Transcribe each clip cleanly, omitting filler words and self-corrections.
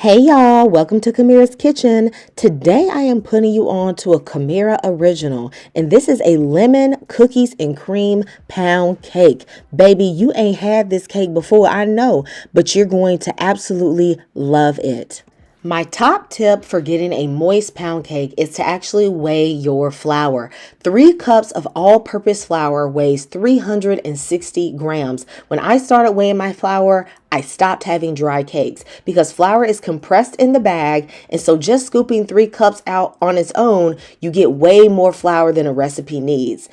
Hey y'all, welcome to Kamira's Kitchen. Today I am putting you on to a Kamira original, and this is a lemon cookies and cream pound cake. Baby, you ain't had this cake before, I know, but you're going to absolutely love it. My top tip for getting a moist pound cake is to actually weigh your flour. 3 cups of all-purpose flour weighs 360 grams. When I started weighing my flour, I stopped having dry cakes because flour is compressed in the bag, and so just scooping 3 cups out on its own, you get way more flour than a recipe needs.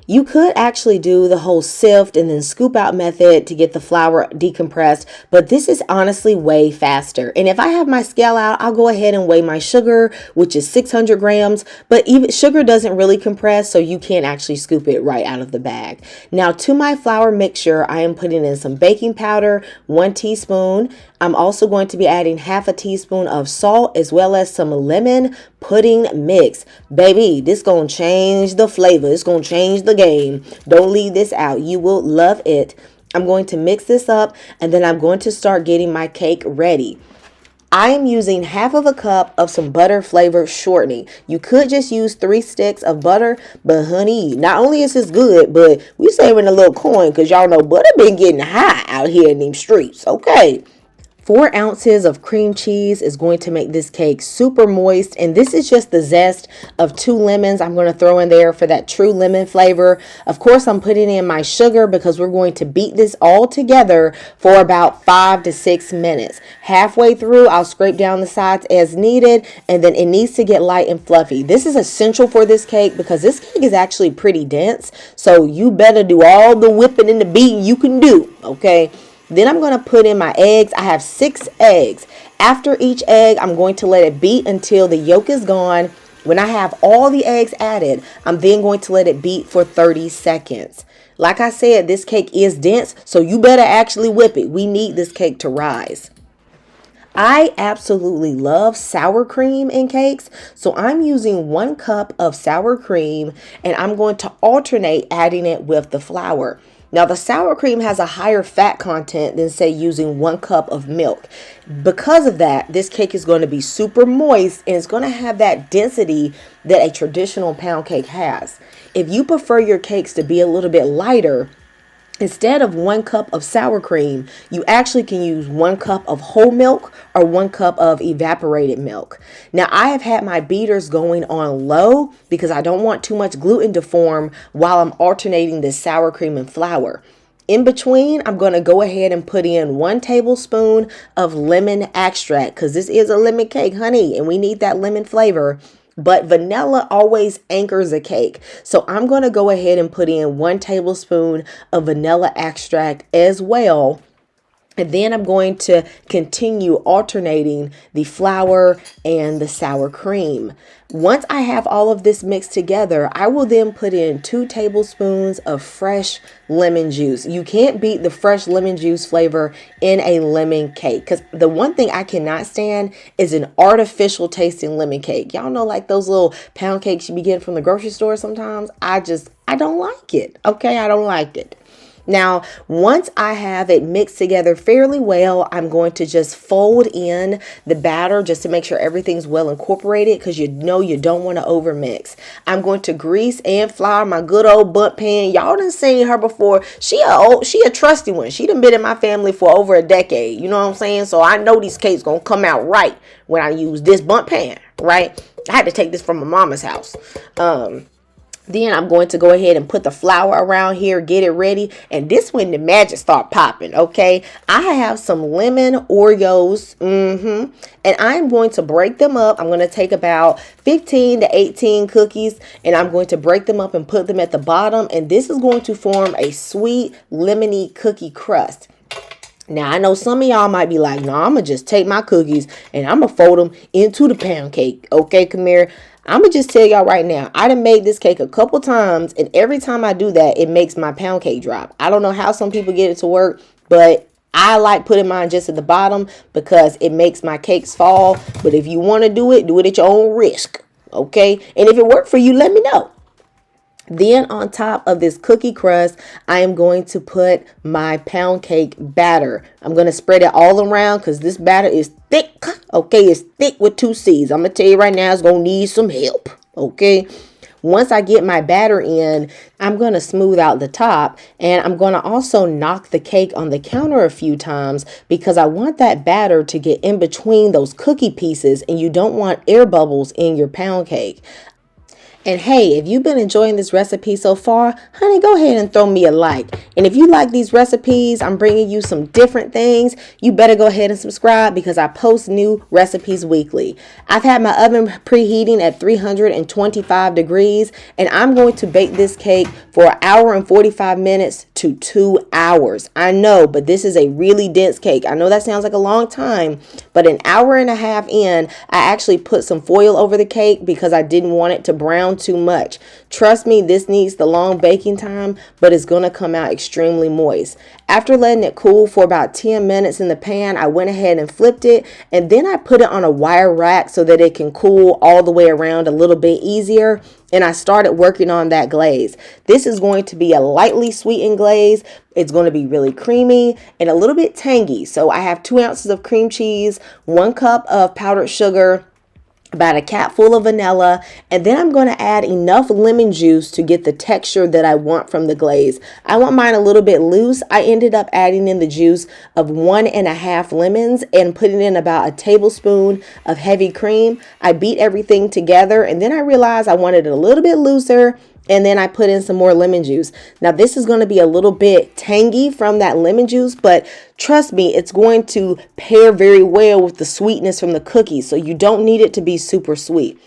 You could actually do the whole sift and then scoop out method to get the flour decompressed, but this is honestly way faster. And if I have my scale out, I'll go ahead and weigh my sugar, which is 600 grams, but even sugar doesn't really compress, so you can't actually scoop it right out of the bag. Now to my flour mixture, I am putting in some baking powder, 1 teaspoon. I'm also going to be adding half a teaspoon of salt as well as some lemon pudding mix. Baby, this gonna change the flavor. It's gonna change the game. Don't leave this out. You will love it. I'm going to mix this up and then I'm going to start getting my cake ready. I am using half of a cup of some butter flavored shortening. You could just use 3 sticks of butter, but honey, not only is this good, but we saving a little coin because y'all know butter been getting high out here in these streets, okay? 4 ounces of cream cheese is going to make this cake super moist, and this is just the zest of 2 lemons I'm going to throw in there for that true lemon flavor. Of course, I'm putting in my sugar because we're going to beat this all together for about 5 to 6 minutes. Halfway through, I'll scrape down the sides as needed, and then it needs to get light and fluffy. This is essential for this cake because this cake is actually pretty dense, so you better do all the whipping and the beating you can do, okay? Then I'm going to put in my eggs. I have 6 eggs. After each egg, I'm going to let it beat until the yolk is gone. When I have all the eggs added, I'm then going to let it beat for 30 seconds. Like I said, this cake is dense, so you better actually whip it. We need this cake to rise. I absolutely love sour cream in cakes, so I'm using 1 cup of sour cream and I'm going to alternate adding it with the flour. Now, the sour cream has a higher fat content than, say, using 1 cup of milk. Because of that, this cake is going to be super moist and it's going to have that density that a traditional pound cake has. If you prefer your cakes to be a little bit lighter, instead of 1 cup of sour cream, you actually can use 1 cup of whole milk or 1 cup of evaporated milk. Now, I have had my beaters going on low because I don't want too much gluten to form while I'm alternating this sour cream and flour. In between, I'm going to go ahead and put in 1 tablespoon of lemon extract because this is a lemon cake, honey, and we need that lemon flavor. But vanilla always anchors a cake. So I'm going to go ahead and put in 1 tablespoon of vanilla extract as well. And then I'm going to continue alternating the flour and the sour cream. Once I have all of this mixed together, I will then put in 2 tablespoons of fresh lemon juice. You can't beat the fresh lemon juice flavor in a lemon cake because the one thing I cannot stand is an artificial tasting lemon cake. Y'all know, like those little pound cakes you be getting from the grocery store sometimes. I don't like it. Okay, I don't like it. Now, once I have it mixed together fairly well, I'm going to just fold in the batter just to make sure everything's well incorporated because you know you don't want to overmix. I'm going to grease and flour my good old bundt pan. Y'all done seen her before. She a trusty one. She done been in my family for over a decade. You know what I'm saying? So I know these cakes gonna come out right when I use this bundt pan, right? I had to take this from my mama's house. Then I'm going to go ahead and put the flour around here, get it ready. And this when the magic start popping, okay? I have some lemon Oreos, and I'm going to break them up. I'm going to take about 15 to 18 cookies, and I'm going to break them up and put them at the bottom. And this is going to form a sweet lemony cookie crust. Now, I know some of y'all might be like, no, I'm going to just take my cookies and I'm going to fold them into the pound cake. Okay, Kamira? I'm going to just tell y'all right now, I done made this cake a couple times, and every time I do that, it makes my pound cake drop. I don't know how some people get it to work, but I like putting mine just at the bottom because it makes my cakes fall. But if you want to do it at your own risk, okay? And if it worked for you, let me know. Then on top of this cookie crust, I am going to put my pound cake batter. I'm going to spread it all around because this batter is thick. Okay, it's thick with 2 C's. I'm going to tell you right now, it's going to need some help. Okay. Once I get my batter in, I'm going to smooth out the top, and I'm going to also knock the cake on the counter a few times because I want that batter to get in between those cookie pieces, and you don't want air bubbles in your pound cake. And hey, if you've been enjoying this recipe so far, honey, go ahead and throw me a like. And if you like these recipes, I'm bringing you some different things. You better go ahead and subscribe because I post new recipes weekly. I've had my oven preheating at 325 degrees, and I'm going to bake this cake for 1 hour and 45 minutes to 2 hours. I know, but this is a really dense cake. I know that sounds like a long time, but 1 hour and a half in, I actually put some foil over the cake because I didn't want it to brown too much. Trust me, this needs the long baking time, but it's going to come out extremely moist. After letting it cool for about 10 minutes in the pan, I went ahead and flipped it, and then I put it on a wire rack so that it can cool all the way around a little bit easier. And I started working on that glaze. This is going to be a lightly sweetened glaze. It's going to be really creamy and a little bit tangy. So I have 2 ounces of cream cheese, 1 cup of powdered sugar, about a cap full of vanilla, and then I'm going to add enough lemon juice to get the texture that I want from the glaze. I want mine a little bit loose. I ended up adding in the juice of 1.5 lemons and putting in about a tablespoon of heavy cream. I beat everything together, and then I realized I wanted it a little bit looser, and then I put in some more lemon juice. Now this is going to be a little bit tangy from that lemon juice, but trust me, it's going to pair very well with the sweetness from the cookies. So you don't need it to be super sweet.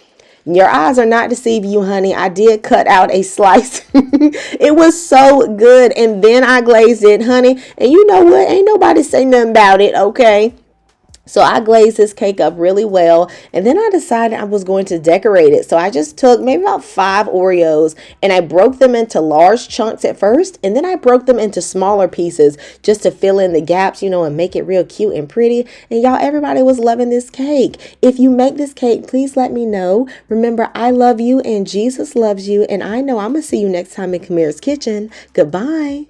Your eyes are not deceiving you, honey. I did cut out a slice. It was so good. And then I glazed it, honey. And you know what? Ain't nobody say nothing about it, okay? So I glazed this cake up really well, and then I decided I was going to decorate it. So I just took maybe about 5 Oreos and I broke them into large chunks at first, and then I broke them into smaller pieces just to fill in the gaps, and make it real cute and pretty. And y'all, everybody was loving this cake. If you make this cake, please let me know. Remember, I love you and Jesus loves you, and I know I'm going to see you next time in Kamira's Kitchen. Goodbye.